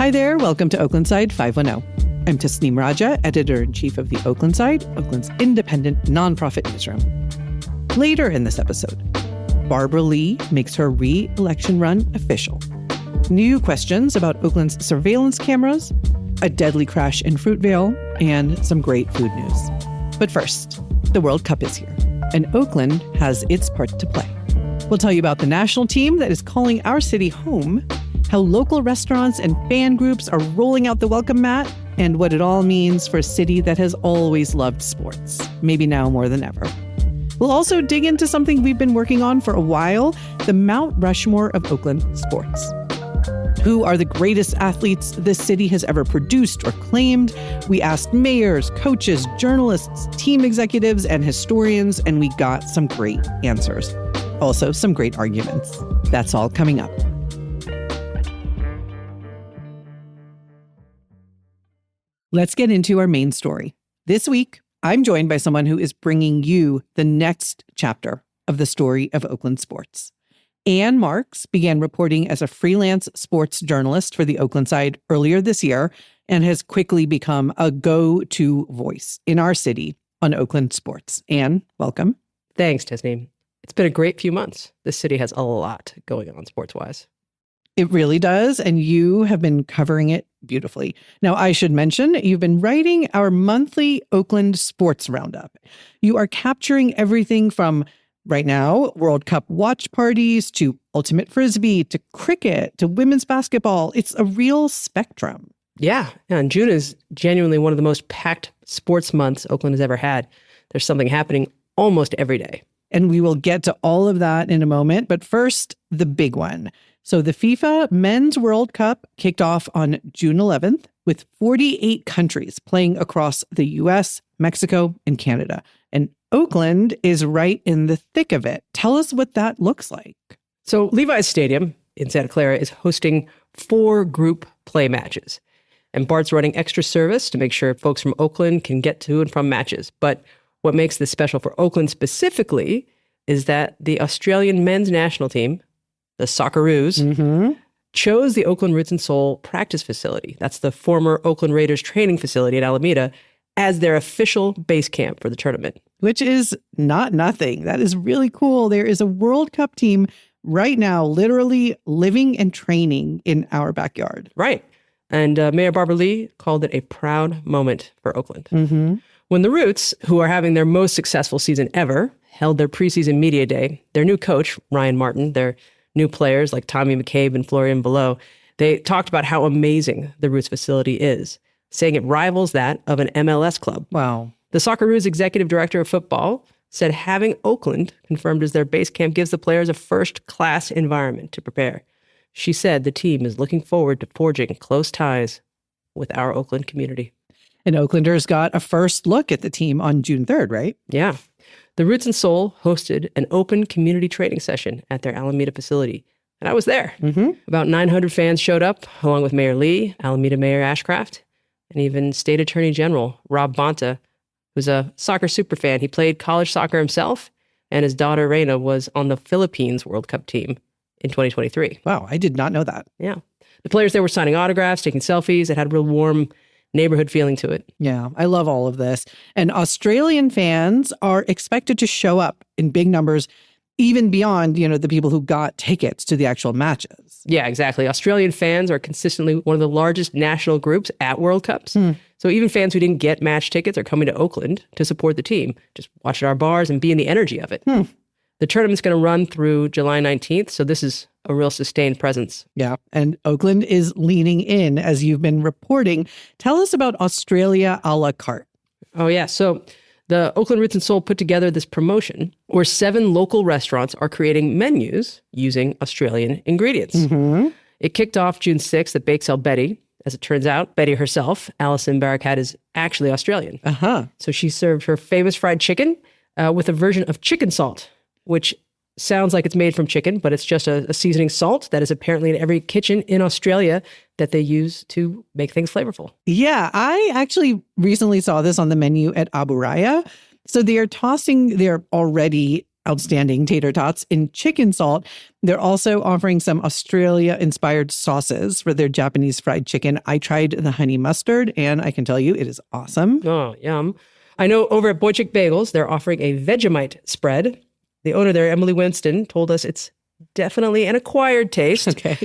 Hi there. Welcome to Oaklandside 510. I'm Tasneem Raja, editor-in-chief of the Oaklandside, Oakland's independent nonprofit newsroom. Later in this episode, Barbara Lee makes her re-election run official. New questions about Oakland's surveillance cameras, a deadly crash in Fruitvale, and some great food news. But first, the World Cup is here, and Oakland has its part to play. We'll tell you about the national team that is calling our city home, how local restaurants and fan groups are rolling out the welcome mat, and what it all means for a city that has always loved sports, maybe now more than ever. We'll also dig into something we've been working on for a while, the Mount Rushmore of Oakland sports. Who are the greatest athletes this city has ever produced or claimed? We asked mayors, coaches, journalists, team executives, and historians, and we got some great answers. Also, some great arguments. That's all coming up. Let's get into our main story. This week, I'm joined by someone who is bringing you the next chapter of the story of Oakland sports. Ann Marks began reporting as a freelance sports journalist for the Oaklandside earlier this year and has quickly become a go-to voice in our city on Oakland sports. Ann, welcome. Thanks, Tasneem. It's been a great few months. This city has a lot going on sports-wise. It really does, and you have been covering it beautifully. Now, I should mention, you've been writing our monthly Oakland Sports Roundup. You are capturing everything from, right now, World Cup watch parties, to ultimate frisbee, to cricket, to women's basketball. It's a real spectrum. Yeah, and June is genuinely one of the most packed sports months Oakland has ever had. There's something happening almost every day. And we will get to all of that in a moment. But first, the big one. So the FIFA Men's World Cup kicked off on June 11th with 48 countries playing across the U.S., Mexico, and Canada. And Oakland is right in the thick of it. Tell us what that looks like. So Levi's Stadium in Santa Clara is hosting 4 group play matches. And Bart's running extra service to make sure folks from Oakland can get to and from matches. But what makes this special for Oakland specifically is that the Australian men's national team, the Socceroos, chose the Oakland Roots and Soul practice facility. That's the former Oakland Raiders training facility at Alameda as their official base camp for the tournament. Which is not nothing. That is really cool. There is a World Cup team right now literally living and training in our backyard. Right. And Mayor Barbara Lee called it a proud moment for Oakland. When the Roots, who are having their most successful season ever, held their preseason media day, their new coach, Ryan Martin, their new players like Tommy McCabe and Florian Below, they talked about how amazing the Roots facility is, saying it rivals that of an MLS club. Wow. The Socceroos executive director of football said having Oakland confirmed as their base camp gives the players a first-class environment to prepare. She said the team is looking forward to forging close ties with our Oakland community. And Oaklanders got a first look at the team on June 3rd, right? Yeah. The Roots and Soul hosted an open community training session at their Alameda facility. And I was there. About 900 fans showed up, along with Mayor Lee, Alameda Mayor Ashcraft, and even State Attorney General Rob Bonta, who's a soccer superfan. He played college soccer himself, and his daughter Reina was on the Philippines World Cup team in 2023. Wow, I did not know that. Yeah. The players there were signing autographs, taking selfies. It had a real warm neighborhood feeling to it. Yeah, I love all of this. And Australian fans are expected to show up in big numbers, even beyond, the people who got tickets to the actual matches. Yeah, exactly. Australian fans are consistently one of the largest national groups at World Cups. So even fans who didn't get match tickets are coming to Oakland to support the team, just watch at our bars and be in the energy of it. The tournament's going to run through July 19th, so this is a real sustained presence. Yeah, and Oakland is leaning in, as you've been reporting. Tell us about Australia a la carte. Oh, yeah. So the Oakland Roots and Soul put together this promotion where 7 local restaurants are creating menus using Australian ingredients. It kicked off June 6th at Bake Sale Betty. As it turns out, Betty herself, Alison Barakat, is actually Australian. So she served her famous fried chicken with a version of chicken salt, which sounds like it's made from chicken, but it's just a seasoning salt that is apparently in every kitchen in Australia that they use to make things flavorful. Yeah, I actually recently saw this on the menu at Abu Raya. So they are tossing their already outstanding tater tots in chicken salt. They're also offering some Australia-inspired sauces for their Japanese fried chicken. I tried the honey mustard, and I can tell you it is awesome. Oh, yum. I know over at Boychik Bagels, they're offering a Vegemite spread. The owner there, Emily Winston, told us it's definitely an acquired taste. Okay.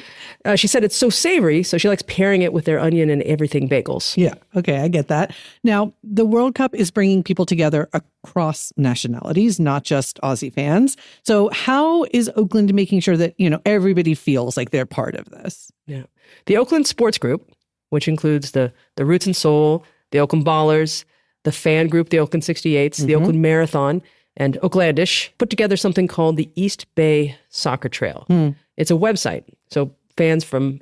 She said it's so savory, so she likes pairing it with their onion and everything bagels. Yeah. Okay. I get that. Now, the World Cup is bringing people together across nationalities, not just Aussie fans. So how is Oakland making sure that, everybody feels like they're part of this? Yeah. The Oakland Sports Group, which includes the Roots and Soul, the Oakland Ballers, the fan group, the Oakland 68s, the Oakland Marathon, and Oaklandish, put together something called the East Bay Soccer Trail. It's a website, so fans from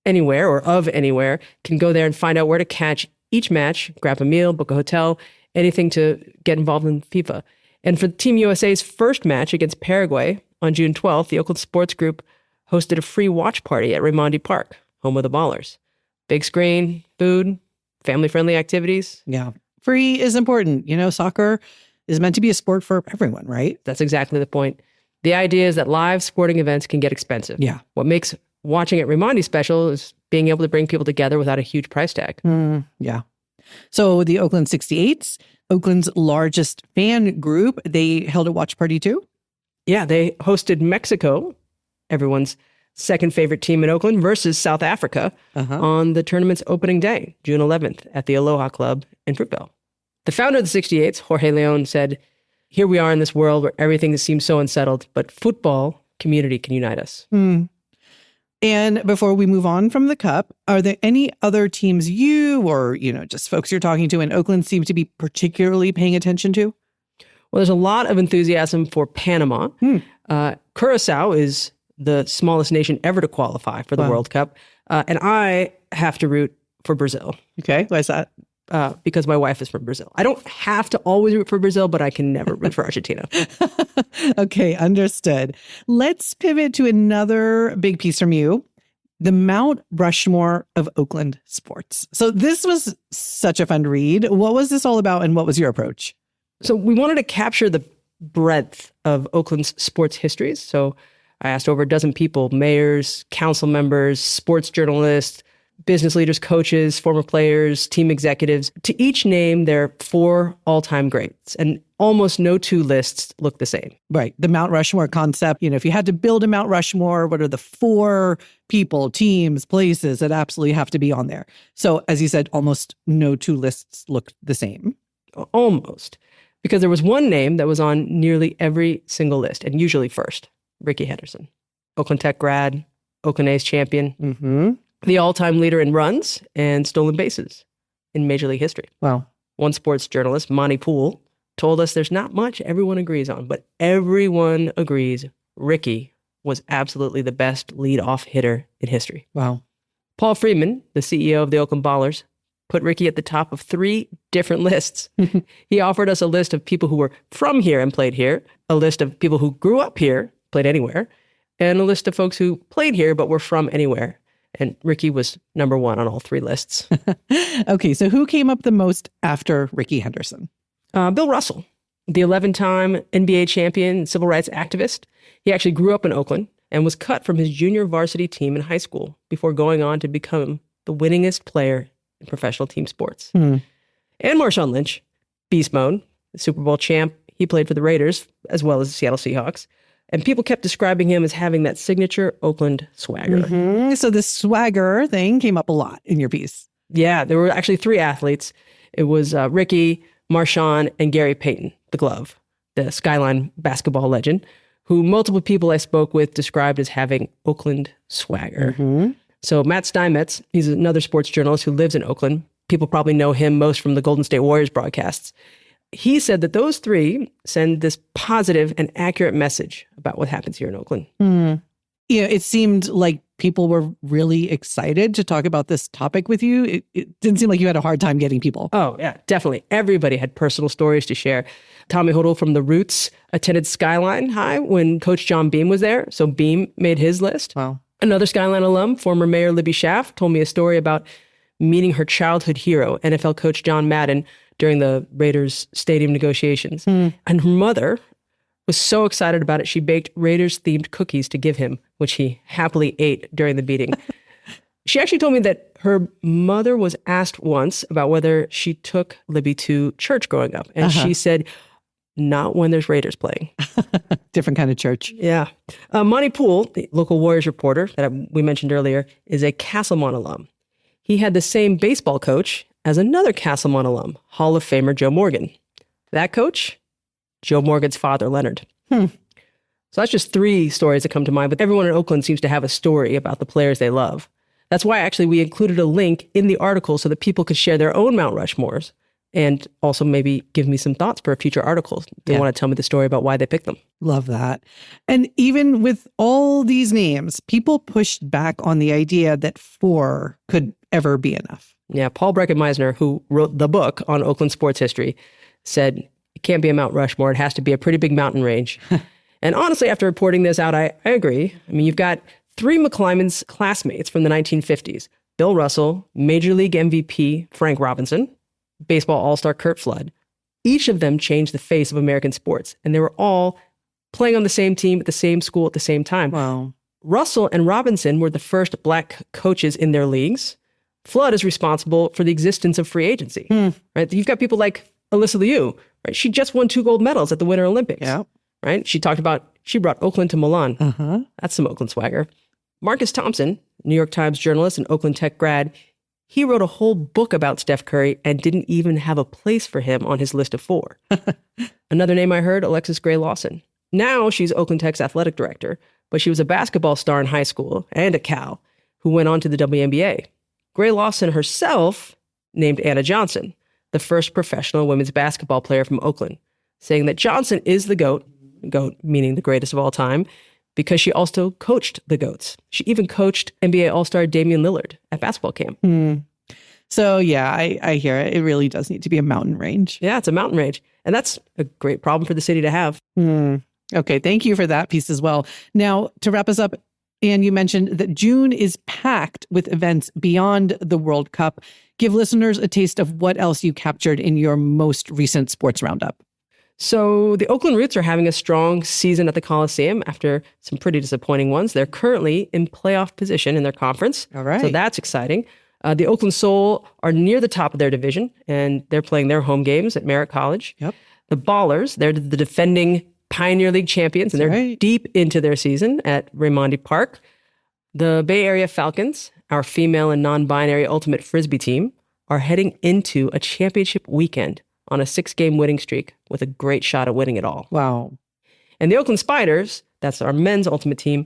anywhere or of anywhere can go there and find out where to catch each match, grab a meal, book a hotel, anything to get involved in FIFA. And for Team USA's first match against Paraguay on June 12th, the Oakland Sports Group hosted a free watch party at Raimondi Park, home of the Ballers. Big screen, food, family-friendly activities. Yeah. Free is important. Soccer is meant to be a sport for everyone, right? That's exactly the point. The idea is that live sporting events can get expensive. Yeah. What makes watching at Raimondi special is being able to bring people together without a huge price tag. Yeah. So the Oakland 68s, Oakland's largest fan group, they held a watch party too? Yeah, they hosted Mexico, everyone's second favorite team in Oakland, versus South Africa on the tournament's opening day, June 11th, at the Aloha Club in Fruitvale. The founder of the 68s, Jorge Leon, said, "Here we are in this world where everything seems so unsettled, but football community can unite us." And before we move on from the Cup, are there any other teams you or, just folks you're talking to in Oakland seem to be particularly paying attention to? Well, there's a lot of enthusiasm for Panama. Curacao is the smallest nation ever to qualify for the World Cup. And I have to root for Brazil. Okay, why is that? Because my wife is from Brazil. I don't have to always root for Brazil, but I can never root for Argentina. Okay, understood. Let's pivot to another big piece from you, the Mount Rushmore of Oakland sports. So this was such a fun read. What was this all about and what was your approach? So we wanted to capture the breadth of Oakland's sports histories. So I asked over a dozen people, mayors, council members, sports journalists, business leaders, coaches, former players, team executives, to each name their 4 all-time greats. And almost no two lists look the same. Right. The Mount Rushmore concept, if you had to build a Mount Rushmore, what are the 4 people, teams, places that absolutely have to be on there? So as you said, almost no two lists look the same. Almost. Because there was one name that was on nearly every single list, and usually first, Ricky Henderson. Oakland Tech grad, Oakland A's champion. The all-time leader in runs and stolen bases in Major League history. Wow. One sports journalist, Monty Poole, told us there's not much everyone agrees on, but everyone agrees Ricky was absolutely the best leadoff hitter in history. Wow. Paul Freeman, the CEO of the Oakland Ballers, put Ricky at the top of 3 different lists. He offered us a list of people who were from here and played here, a list of people who grew up here, played anywhere, and a list of folks who played here but were from anywhere. And Ricky was number 1 on all 3 lists. Okay, so who came up the most after Ricky Henderson? Bill Russell, the 11-time NBA champion, civil rights activist. He actually grew up in Oakland and was cut from his junior varsity team in high school before going on to become the winningest player in professional team sports. And Marshawn Lynch, beast mode, the Super Bowl champ. He played for the Raiders as well as the Seattle Seahawks. And people kept describing him as having that signature Oakland swagger. So the swagger thing came up a lot in your piece. Yeah, there were actually 3 athletes. It was Ricky, Marshawn, and Gary Payton, the glove, the Skyline basketball legend, who multiple people I spoke with described as having Oakland swagger. So Matt Steinmetz, he's another sports journalist who lives in Oakland. People probably know him most from the Golden State Warriors broadcasts. He said that those 3 send this positive and accurate message about what happens here in Oakland. It seemed like people were really excited to talk about this topic with you. It didn't seem like you had a hard time getting people. Oh, yeah, definitely. Everybody had personal stories to share. Tommy Hodel from the Roots attended Skyline High when Coach John Beam was there, so Beam made his list. Wow. Another Skyline alum, former Mayor Libby Schaaf, told me a story about meeting her childhood hero, NFL coach John Madden, during the Raiders stadium negotiations. And her mother, was so excited about it, she baked Raiders-themed cookies to give him, which he happily ate during the beating. She actually told me that her mother was asked once about whether she took Libby to church growing up. And she said, not when there's Raiders playing. Different kind of church. Yeah. Monty Poole, the local Warriors reporter that we mentioned earlier, is a Castlemont alum. He had the same baseball coach as another Castlemont alum, Hall of Famer Joe Morgan. That coach, Joe Morgan's father, Leonard. So that's just 3 stories that come to mind, but everyone in Oakland seems to have a story about the players they love. That's why actually we included a link in the article so that people could share their own Mount Rushmores and also maybe give me some thoughts for a future article. They want to tell me the story about why they picked them. Love that. And even with all these names, people pushed back on the idea that 4 could ever be enough. Yeah, Paul Breckenmeisner, who wrote the book on Oakland sports history, said it can't be a Mount Rushmore. It has to be a pretty big mountain range. And honestly, after reporting this out, I agree. I mean, you've got 3 McClymonds classmates from the 1950s, Bill Russell, Major League MVP Frank Robinson, baseball all-star Curt Flood. Each of them changed the face of American sports, and they were all playing on the same team at the same school at the same time. Wow. Russell and Robinson were the first Black coaches in their leagues. Flood is responsible for the existence of free agency. Right? You've got people like Alyssa Liu, right? She just won 2 gold medals at the Winter Olympics. Yeah. Right? She brought Oakland to Milan. That's some Oakland swagger. Marcus Thompson, New York Times journalist and Oakland Tech grad, he wrote a whole book about Steph Curry and didn't even have a place for him on his list of 4. Another name I heard, Alexis Gray Lawson. Now she's Oakland Tech's athletic director, but she was a basketball star in high school and a Cal who went on to the WNBA. Gray Lawson herself named Anna Johnson, the first professional women's basketball player from Oakland, saying that Johnson is the GOAT meaning the greatest of all time, because she also coached the GOATs. She even coached NBA All-Star Damian Lillard at basketball camp. So yeah, I hear it. It really does need to be a mountain range. Yeah, it's a mountain range. And that's a great problem for the city to have. Okay, thank you for that piece as well. Now, to wrap us up, Anne, you mentioned that June is packed with events beyond the World Cup. Give listeners a taste of what else you captured in your most recent sports roundup. So the Oakland Roots are having a strong season at the Coliseum after some pretty disappointing ones. They're currently in playoff position in their conference. All right. So that's exciting. The Oakland Soul are near the top of their division, and they're playing their home games at Merritt College. Yep. The Ballers, they're the defending Pioneer League champions, and they're deep into their season at Raimondi Park. The Bay Area Falcons, our female and non-binary ultimate Frisbee team, are heading into a championship weekend on a 6-game winning streak with a great shot at winning it all. Wow. And the Oakland Spiders, that's our men's ultimate team,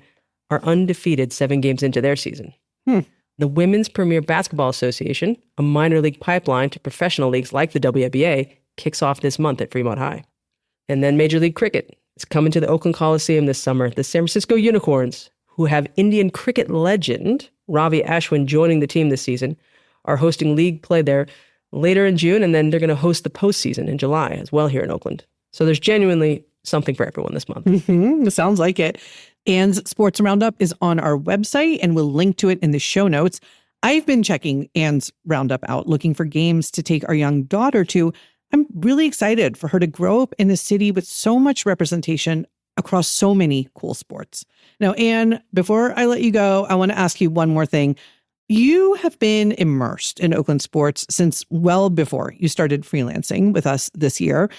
are undefeated 7 games into their season. The Women's Premier Basketball Association, a minor league pipeline to professional leagues like the WNBA, kicks off this month at Fremont High. And then Major League Cricket is coming to the Oakland Coliseum this summer. The San Francisco Unicorns, who have Indian cricket legend Ravi Ashwin joining the team this season, are hosting league play there later in June, and then they're going to host the postseason in July as well here in Oakland. So there's genuinely something for everyone this month. Sounds like it. Anne's Sports Roundup is on our website, and we'll link to it in the show notes. I've been checking Anne's Roundup out, looking for games to take our young daughter to. I'm really excited for her to grow up in a city with so much representation across so many cool sports. Now, Anne, before I let you go, I want to ask you one more thing. You have been immersed in Oakland sports since well before you started freelancing with us this year.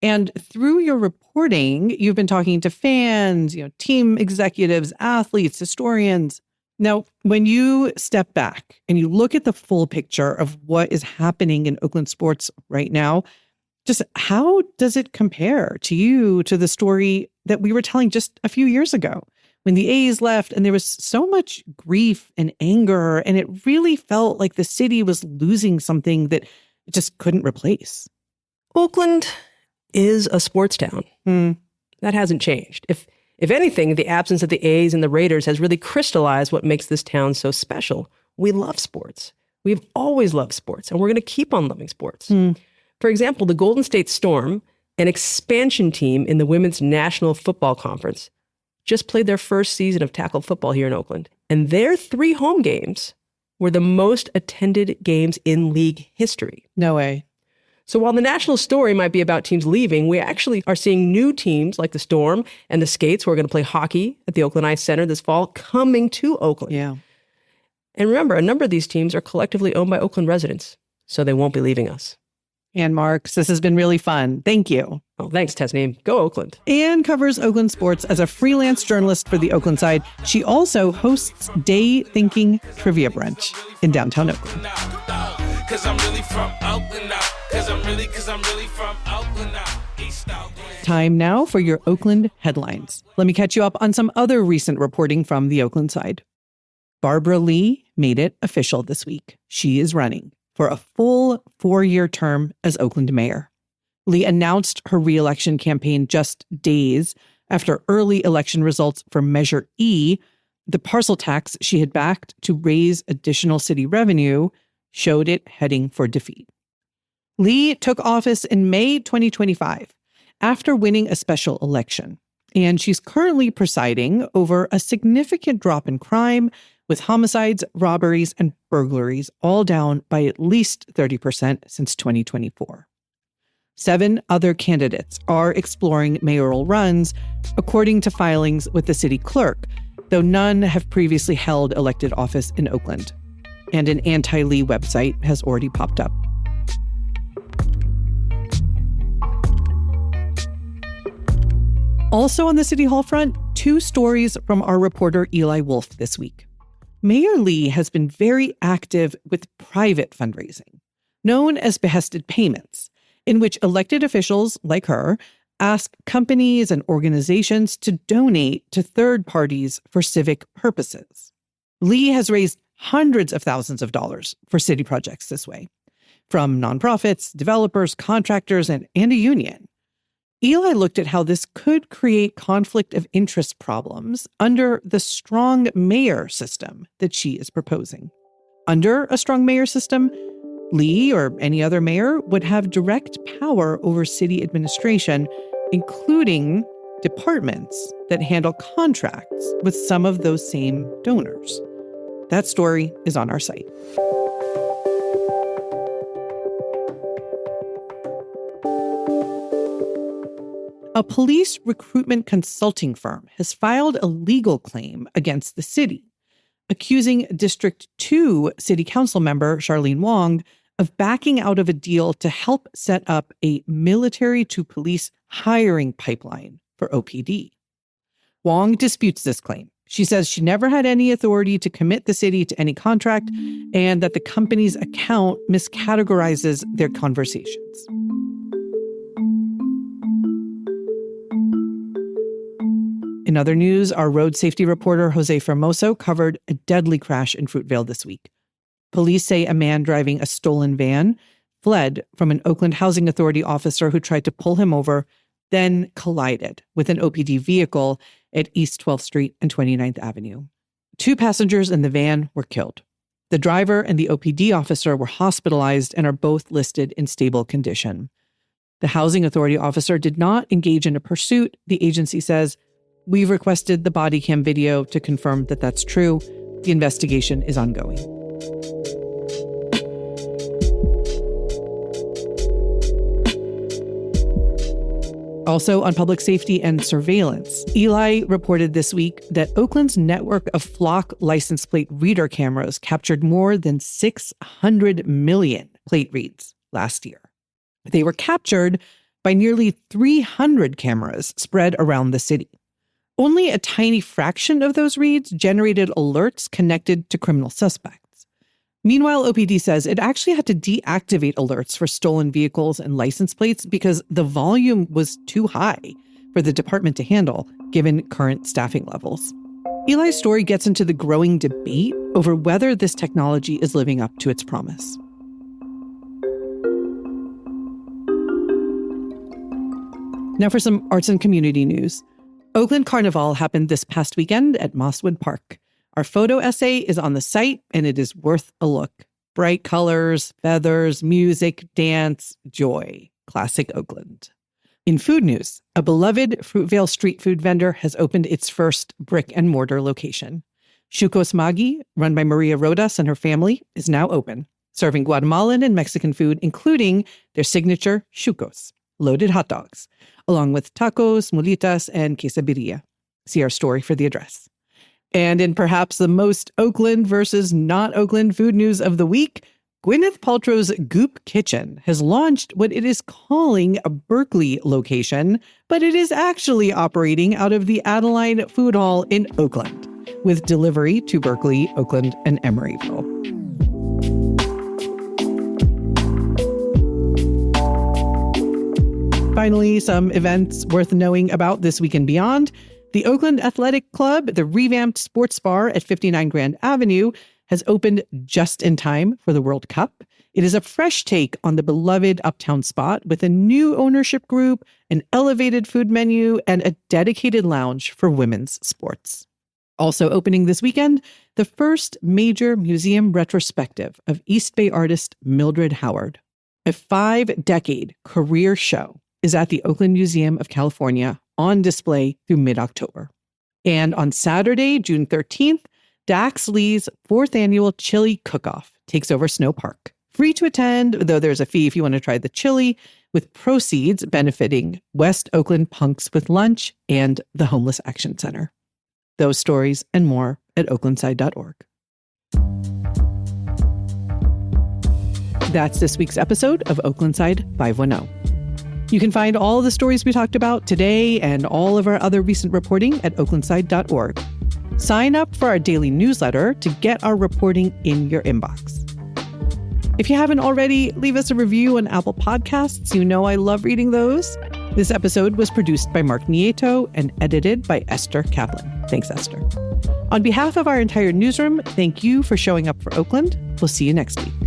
And through your reporting, you've been talking to fans, team executives, athletes, historians. Now, when you step back and you look at the full picture of what is happening in Oakland sports right now, just how does it compare to the story that we were telling just a few years ago when the A's left and there was so much grief and anger, and it really felt like the city was losing something that it just couldn't replace? Oakland is a sports town. That hasn't changed. If anything, the absence of the A's and the Raiders has really crystallized what makes this town so special. We love sports. We've always loved sports, and we're going to keep on loving sports. For example, the Golden State Storm, an expansion team in the Women's National Football Conference, just played their first season of tackle football here in Oakland. And their 3 home games were the most attended games in league history. No way. So while the national story might be about teams leaving, we actually are seeing new teams like the Storm and the Skates, who are going to play hockey at the Oakland Ice Center this fall, coming to Oakland. Yeah. And remember, a number of these teams are collectively owned by Oakland residents, so they won't be leaving us. And Marks, this has been really fun. Thank you. Oh, thanks, Tasneem. Go Oakland. Anne covers Oakland sports as a freelance journalist for the Oaklandside. She also hosts Day Thinking Trivia Brunch in downtown Oakland. Time now for your Oakland headlines. Let me catch you up on some other recent reporting from the Oaklandside. Barbara Lee made it official this week. She is running for a full 4-year term as Oakland mayor. Lee announced her re-election campaign just days after early election results for Measure E, the parcel tax she had backed to raise additional city revenue, showed it heading for defeat. Lee took office in May 2025 after winning a special election, and she's currently presiding over a significant drop in crime, with homicides, robberies, and burglaries all down by at least 30% since 2024. 7 other candidates are exploring mayoral runs, according to filings with the city clerk, though none have previously held elected office in Oakland. And an anti-Lee website has already popped up. Also on the City Hall front, 2 stories from our reporter Eli Wolf this week. Mayor Lee has been very active with private fundraising, known as behested payments, in which elected officials like her ask companies and organizations to donate to third parties for civic purposes. Lee has raised hundreds of thousands of dollars for city projects this way, from nonprofits, developers, contractors, and a union. Eli looked at how this could create conflict of interest problems under the strong mayor system that she is proposing. Under a strong mayor system, Lee or any other mayor would have direct power over city administration, including departments that handle contracts with some of those same donors. That story is on our site. A police recruitment consulting firm has filed a legal claim against the city, accusing District 2 City Council member Charlene Wong of backing out of a deal to help set up a military-to-police hiring pipeline for OPD. Wong disputes this claim. She says she never had any authority to commit the city to any contract and that the company's account miscategorizes their conversations. In other news, our road safety reporter Jose Formoso covered a deadly crash in Fruitvale this week. Police say a man driving a stolen van fled from an Oakland Housing Authority officer who tried to pull him over, then collided with an OPD vehicle at East 12th Street and 29th Avenue. 2 passengers in the van were killed. The driver and the OPD officer were hospitalized and are both listed in stable condition. The Housing Authority officer did not engage in a pursuit, the agency says. We've requested the body cam video to confirm that that's true. The investigation is ongoing. Also on public safety and surveillance, Eli reported this week that Oakland's network of flock license plate reader cameras captured more than 600 million plate reads last year. They were captured by nearly 300 cameras spread around the city. Only a tiny fraction of those reads generated alerts connected to criminal suspects. Meanwhile, OPD says it actually had to deactivate alerts for stolen vehicles and license plates because the volume was too high for the department to handle, given current staffing levels. Eli's story gets into the growing debate over whether this technology is living up to its promise. Now for some arts and community news. Oakland Carnival happened this past weekend at Mosswood Park. Our photo essay is on the site, and it is worth a look. Bright colors, feathers, music, dance, joy. Classic Oakland. In food news, a beloved Fruitvale street food vendor has opened its first brick-and-mortar location. Shukos Magi, run by Maria Rodas and her family, is now open. serving Guatemalan and Mexican food, including their signature chucos, loaded hot dogs, along with tacos, mulitas, and quesadilla. See our story for the address. And in perhaps the most Oakland versus not Oakland food news of the week, Gwyneth Paltrow's Goop Kitchen has launched what it is calling a Berkeley location, but it is actually operating out of the Adeline Food Hall in Oakland, with delivery to Berkeley, Oakland, and Emeryville. Finally, some events worth knowing about this week and beyond. The Oakland Athletic Club, the revamped sports bar at 59 Grand Avenue, has opened just in time for the World Cup. It is a fresh take on the beloved uptown spot with a new ownership group, an elevated food menu, and a dedicated lounge for women's sports. Also opening this weekend, the first major museum retrospective of East Bay artist Mildred Howard. A 5-decade career show is at the Oakland Museum of California on display through mid-October. And on Saturday, June 13th, Dax Lee's 4th annual Chili Cook-Off takes over Snow Park. Free to attend, though there's a fee if you want to try the chili, with proceeds benefiting West Oakland Punks with Lunch and the Homeless Action Center. Those stories and more at oaklandside.org. That's this week's episode of Oaklandside 510. You can find all the stories we talked about today and all of our other recent reporting at oaklandside.org. Sign up for our daily newsletter to get our reporting in your inbox. If you haven't already, leave us a review on Apple Podcasts. You know I love reading those. This episode was produced by Mark Nieto and edited by Esther Kaplan. Thanks, Esther. On behalf of our entire newsroom, thank you for showing up for Oakland. We'll see you next week.